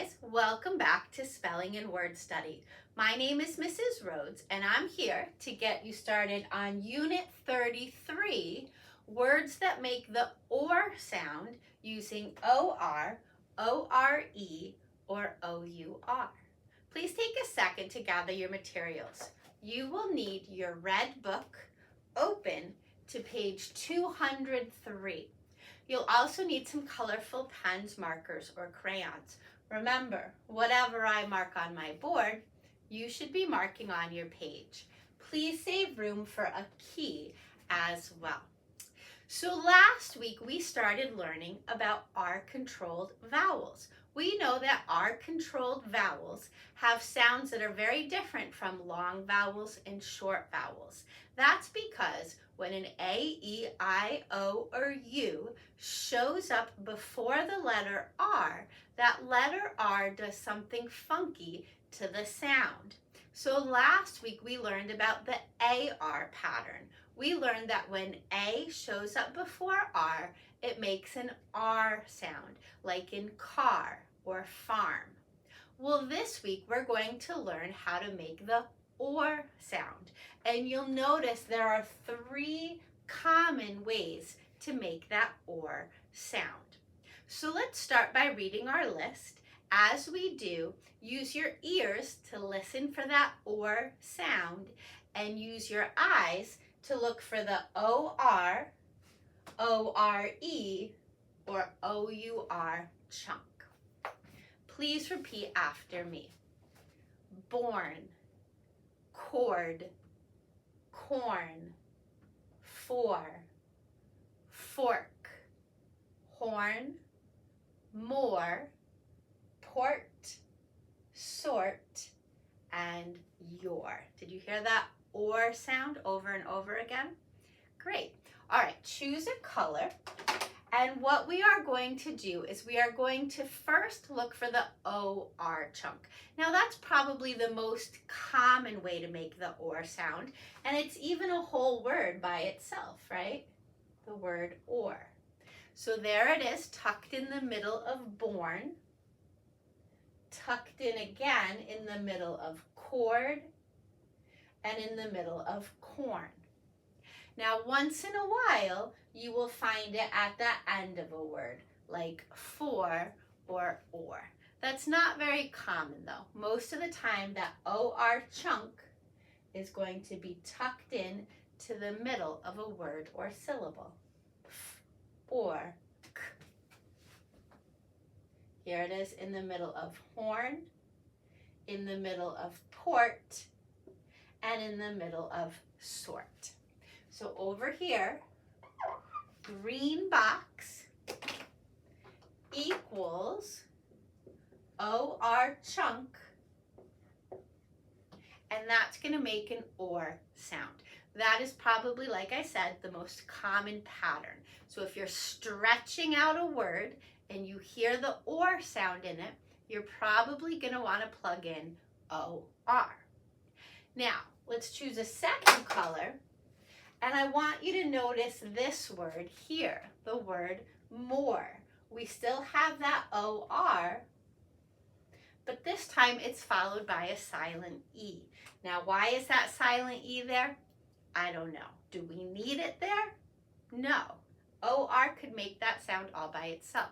guys, welcome back to Spelling and Word Study. My name is Mrs. Rhodes and I'm here to get you started on Unit 33, words that make the OR sound using OR, ORE, or OUR. Please take a second to gather your materials. You will need your red book open to page 203. You'll also need some colorful pens, markers, or crayons. Remember, whatever I mark on my board, you should be marking on your page. Please save room for a key as well. So last week we started learning about R-controlled vowels. We know that R-controlled vowels have sounds that are very different from long vowels and short vowels. That's because when an A, E, I, O, or U shows up before the letter R, that letter R does something funky to the sound. So last week we learned about the AR pattern. We learned that when A shows up before R, it makes an R sound, like in car or farm. Well, this week we're going to learn how to make the OR sound. And you'll notice there are 3 common ways to make that OR sound. So let's start by reading our list. As we do, use your ears to listen for that OR sound and use your eyes to look for the OR, ORE, or OUR chunk. Please repeat after me. Born, cord, corn, for, fork, horn, more, port, sort, and your. Did you hear that OR sound over and over again? Great. All right, choose a color. And what we are going to do is we are going to first look for the OR chunk. Now that's probably the most common way to make the OR sound, and it's even a whole word by itself, right? The word OR. So there it is, tucked in the middle of born, tucked in again in the middle of cord, and in the middle of corn. Now, once in a while, you will find it at the end of a word, like for or. That's not very common, though. Most of the time, that OR chunk is going to be tucked in to the middle of a word or syllable. F or k. Here it is in the middle of horn, in the middle of port, and in the middle of sort. So over here, green box equals OR chunk, and that's going to make an OR sound. That is probably, like I said, the most common pattern. So if you're stretching out a word and you hear the OR sound in it, you're probably going to want to plug in OR. Now, let's choose a second color. And I want you to notice this word here, the word more. We still have that OR, but this time it's followed by a silent E. Now, why is that silent E there? I don't know. Do we need it there? No. OR could make that sound all by itself.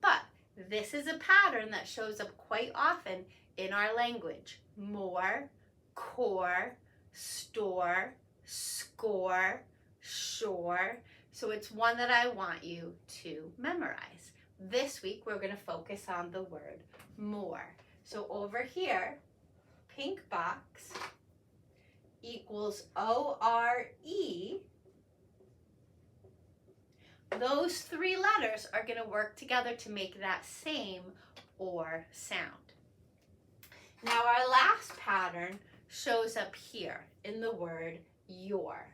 But this is a pattern that shows up quite often in our language. More, core, store, score, shore. So it's one that I want you to memorize. This week we're going to focus on the word more. So over here, pink box equals ORE. Those 3 letters are going to work together to make that same OR sound. Now our last pattern shows up here in the word your.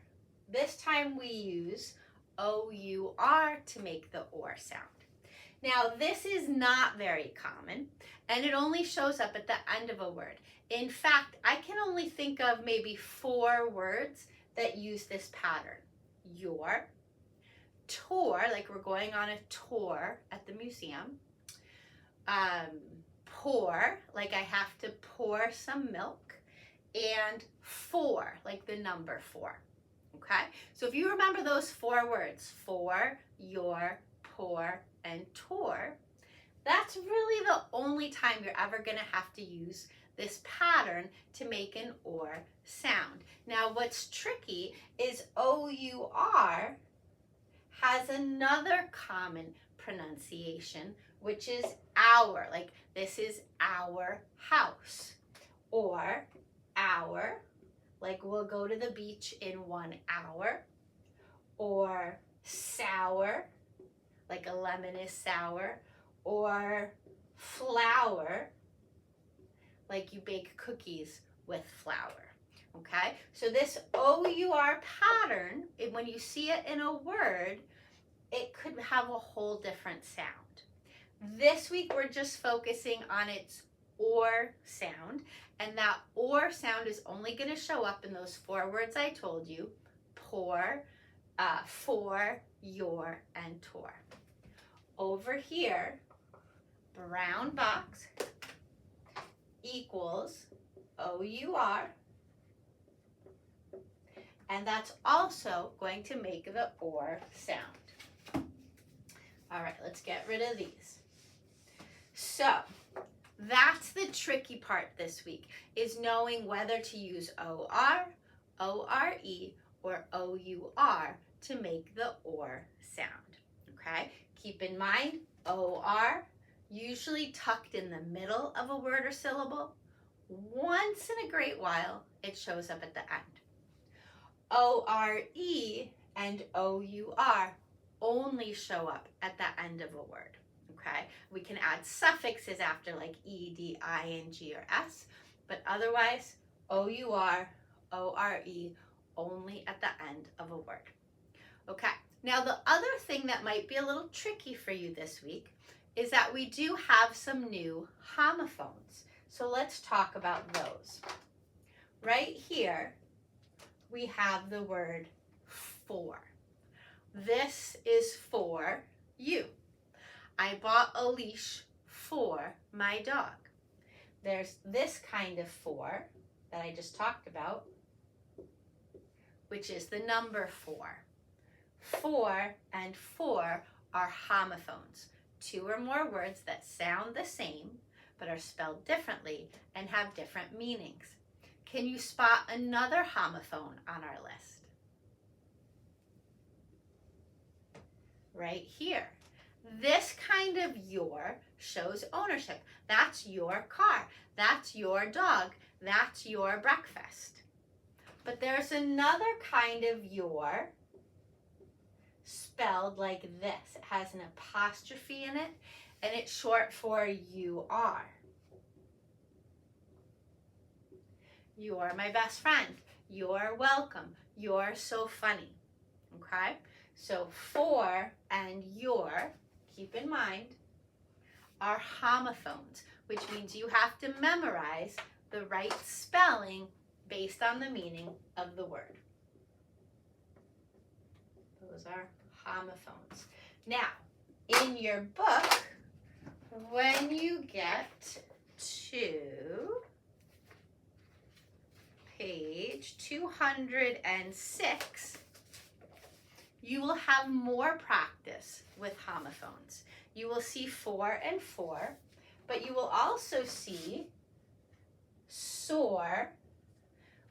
This time we use OUR to make the OR sound. Now this is not very common and it only shows up at the end of a word. In fact, I can only think of maybe 4 words that use this pattern. Your, tour, like we're going on a tour at the museum, pour, like I have to pour some milk, and for, like the number 4. Okay? So if you remember those 4 words, for, your, pour, and tour, that's really the only time you're ever going to have to use this pattern to make an or sound. Now what's tricky is O-U-R has another common pronunciation, which is our, like this is our house, or our, like we'll go to the beach in 1 hour, or sour, like a lemon is sour, or flour, like you bake cookies with flour. Okay, so this O-U-R pattern, when you see it in a word, it could have a whole different sound. This week we're just focusing on its or sound, and that or sound is only going to show up in those 4 words I told you: pour, for, your, and tour. Over here, brown box equals O-U-R, and that's also going to make the or sound. All right, let's get rid of these. So that's the tricky part this week, is knowing whether to use O-R, O-R-E, or O-U-R to make the or sound. Okay, keep in mind O-R usually tucked in the middle of a word or syllable. Once in a great while it shows up at the end. O-R-E and O-U-R only show up at the end of a word. Okay, we can add suffixes after, like ed, ing, or s, but otherwise O-U-R, O-R-E only at the end of a word. Okay, now the other thing that might be a little tricky for you this week is that we do have some new homophones. So let's talk about those. Right here, we have the word for. This is for you. I bought a leash for my dog. There's this kind of for that I just talked about, which is the number 4. For and for are homophones, 2 or more words that sound the same but are spelled differently and have different meanings. Can you spot another homophone on our list? Right here. This kind of your shows ownership. That's your car. That's your dog. That's your breakfast. But there's another kind of your spelled like this. It has an apostrophe in it, and it's short for you are. You're my best friend. You're welcome. You're so funny. Okay? So for and your, keep in mind, are homophones, which means you have to memorize the right spelling based on the meaning of the word. Those are homophones. Now, in your book, when you get to page 206, you will have more practice with homophones. You will see for and for, but you will also see sore,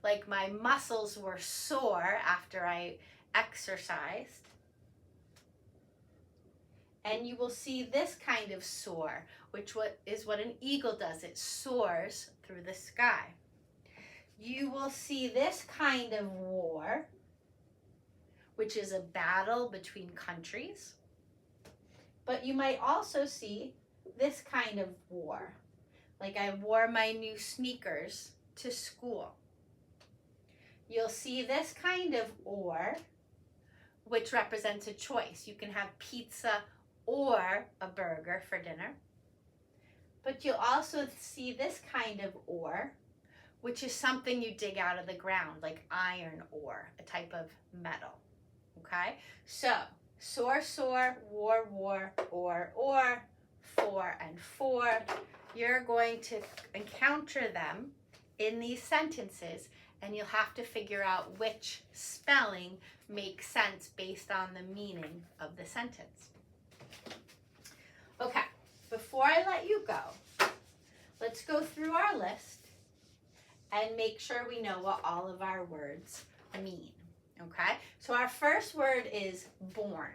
like my muscles were sore after I exercised. And you will see this kind of soar, which is what an eagle does. It soars through the sky. You will see this kind of war, which is a battle between countries. But you might also see this kind of war, like I wore my new sneakers to school. You'll see this kind of or, which represents a choice. You can have pizza or a burger for dinner. But you'll also see this kind of or, which is something you dig out of the ground, like iron ore, a type of metal. Okay? So, soar, soar, war, war, or, for and for. you're going to encounter them in these sentences, and you'll have to figure out which spelling makes sense based on the meaning of the sentence. Okay, before I let you go, let's go through our list and make sure we know what all of our words mean. Okay, so our first word is born.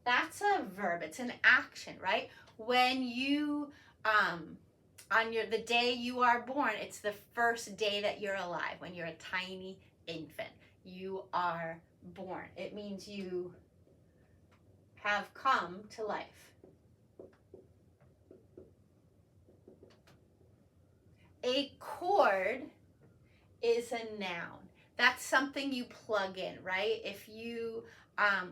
That's a verb, it's an action, right? When you, on the day you are born, it's the first day that you're alive, when you're a tiny infant. You are born. It means you have come to life. A cord is a noun. That's something you plug in, right? If you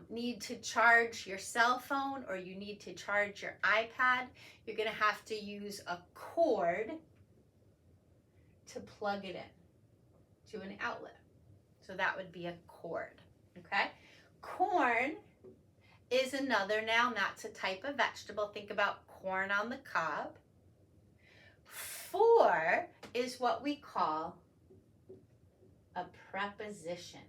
need to charge your cell phone or you need to charge your iPad, you're going to have to use a cord to plug it in to an outlet. So that would be a cord, okay? Corn is another noun. That's a type of vegetable. Think about corn on the cob. For is what we call a preposition.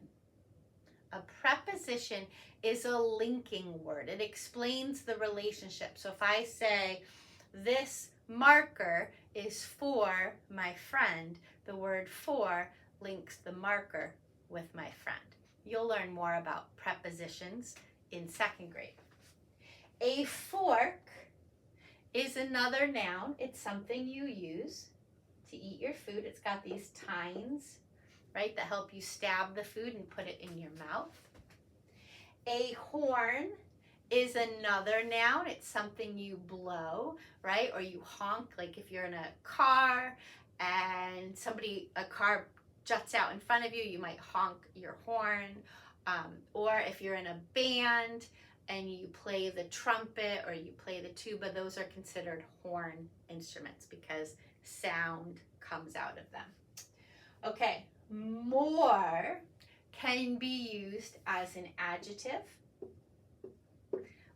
A preposition is a linking word. It explains the relationship. So if I say, this marker is for my friend, the word for links the marker with my friend. You'll learn more about prepositions in second grade. A fork is another noun. It's something you use to eat your food. It's got these tines, right, that help you stab the food and put it in your mouth. A horn is another noun. It's something you blow, right, or you honk, like if you're in a car and a car juts out in front of you, you might honk your horn. Or if you're in a band and you play the trumpet or you play the tuba, those are considered horn instruments because sound comes out of them. Okay, more can be used as an adjective.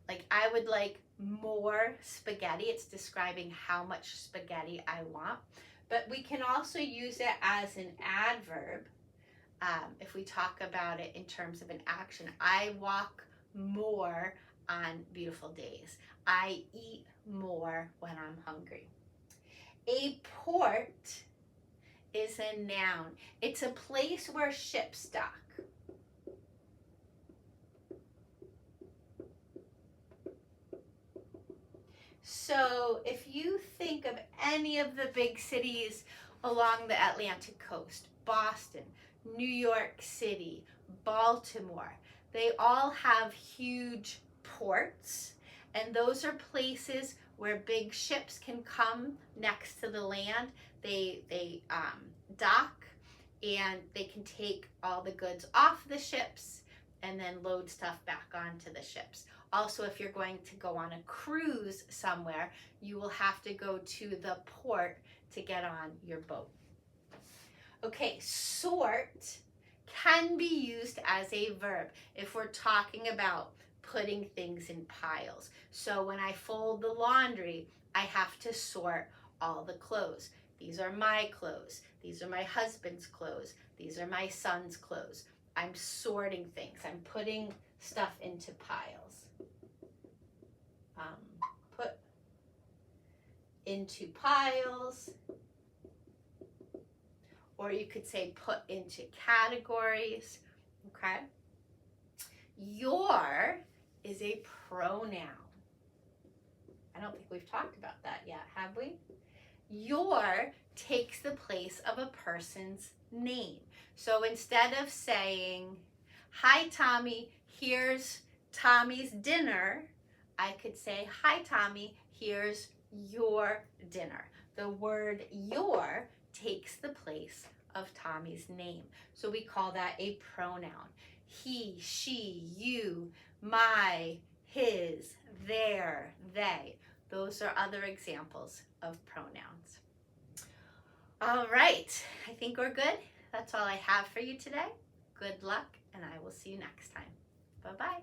Like, I would like more spaghetti. It's describing how much spaghetti I want. But we can also use it as an adverb if we talk about it in terms of an action. I walk more on beautiful days. I eat more when I'm hungry. A port is a noun. It's a place where ships dock. So if you think of any of the big cities along the Atlantic coast, Boston, New York City, Baltimore, they all have huge ports, and those are places where big ships can come next to the land. They dock, and they can take all the goods off the ships and then load stuff back onto the ships. Also, if you're going to go on a cruise somewhere, you will have to go to the port to get on your boat. Okay, sort can be used as a verb if we're talking about putting things in piles. So when I fold the laundry, I have to sort all the clothes. These are my clothes. These are my husband's clothes. These are my son's clothes. I'm sorting things. I'm putting stuff into piles. Put into piles. Or you could say put into categories, okay? Your is a pronoun. I don't think we've talked about that yet, have we? Your takes the place of a person's name. So instead of saying, hi Tommy, here's Tommy's dinner, I could say, hi Tommy, here's your dinner. The word your takes the place of Tommy's name. So we call that a pronoun. He, she, you, my, his, their, they. Those are other examples of pronouns. All right, I think we're good. That's all I have for you today. Good luck, and I will see you next time. Bye-bye.